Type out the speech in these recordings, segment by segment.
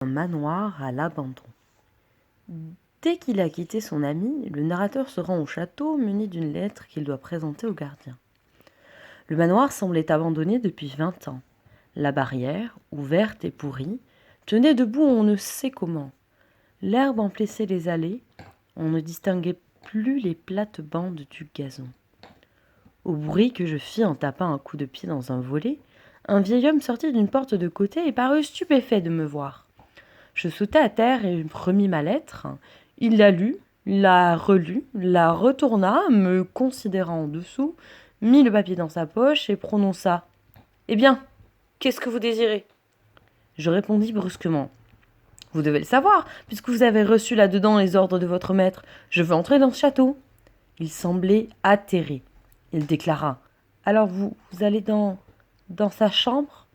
Un manoir à l'abandon. Dès qu'il a quitté son ami, le narrateur se rend au château muni d'une lettre qu'il doit présenter au gardien. Le manoir semblait abandonné depuis 20 ans. La barrière, ouverte et pourrie, tenait debout on ne sait comment. L'herbe emplissait les allées, on ne distinguait plus les plates-bandes du gazon. Au bruit que je fis en tapant un coup de pied dans un volet, un vieil homme sortit d'une porte de côté et parut stupéfait de me voir. Je sautai à terre et remis ma lettre. Il la lut, la relut, la retourna, me considérant en dessous, mit le papier dans sa poche et prononça « Eh bien, qu'est-ce que vous désirez ?» Je répondis brusquement « Vous devez le savoir, puisque vous avez reçu là-dedans les ordres de votre maître. Je veux entrer dans ce château. » Il semblait atterré. Il déclara « Alors vous allez dans sa chambre ?»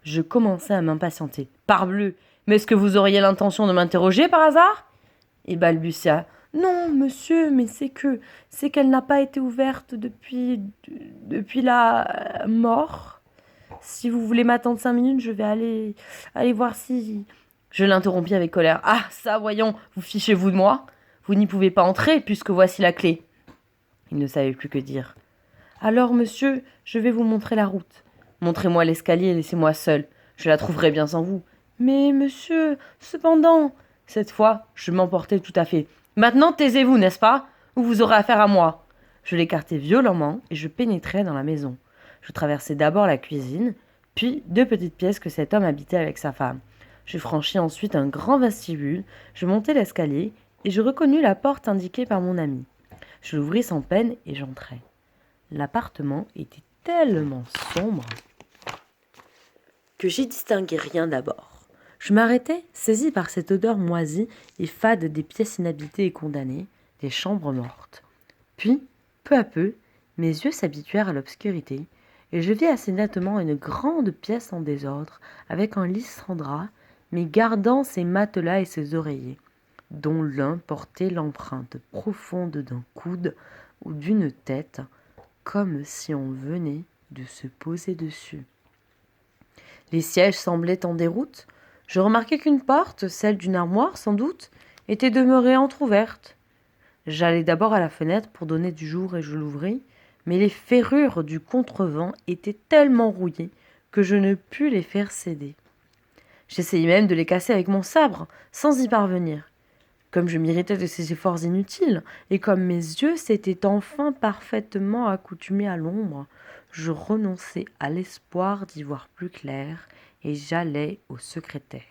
Je commençai à m'impatienter. « Parbleu, mais est-ce que vous auriez l'intention de m'interroger par hasard ?» Il balbutia. « Non, monsieur, mais c'est qu'elle n'a pas été ouverte depuis la mort. Si vous voulez m'attendre 5 minutes, je vais aller voir si... » Je l'interrompis avec colère. « Ah, ça, voyons, vous fichez-vous de moi? Vous n'y pouvez pas entrer, puisque voici la clé. » Il ne savait plus que dire. « Alors, monsieur, je vais vous montrer la route. Montrez-moi l'escalier et laissez-moi seul. Je la trouverai bien sans vous. »« Mais, monsieur, cependant... » Cette fois, je m'emportai tout à fait. « Maintenant, taisez-vous, n'est-ce pas? Ou vous aurez affaire à moi. » Je l'écartai violemment et je pénétrai dans la maison. Je traversai d'abord la cuisine, puis 2 petites pièces que cet homme habitait avec sa femme. Je franchis ensuite un grand vestibule, je montai l'escalier et je reconnus la porte indiquée par mon ami. Je l'ouvris sans peine et j'entrai. L'appartement était tellement sombre que j'y distinguai rien d'abord. Je m'arrêtai, saisi par cette odeur moisie et fade des pièces inhabitées et condamnées, des chambres mortes. Puis, peu à peu, mes yeux s'habituèrent à l'obscurité, et je vis assez nettement une grande pièce en désordre, avec un lit sans drap, mais gardant ses matelas et ses oreillers, dont l'un portait l'empreinte profonde d'un coude ou d'une tête, comme si on venait de se poser dessus. Les sièges semblaient en déroute. Je remarquai qu'une porte, celle d'une armoire sans doute, était demeurée entr'ouverte. J'allai d'abord à la fenêtre pour donner du jour et je l'ouvris, mais les ferrures du contrevent étaient tellement rouillées que je ne pus les faire céder. J'essayai même de les casser avec mon sabre, sans y parvenir. Comme je m'irritais de ces efforts inutiles, et comme mes yeux s'étaient enfin parfaitement accoutumés à l'ombre, je renonçai à l'espoir d'y voir plus clair, et j'allai au secrétaire.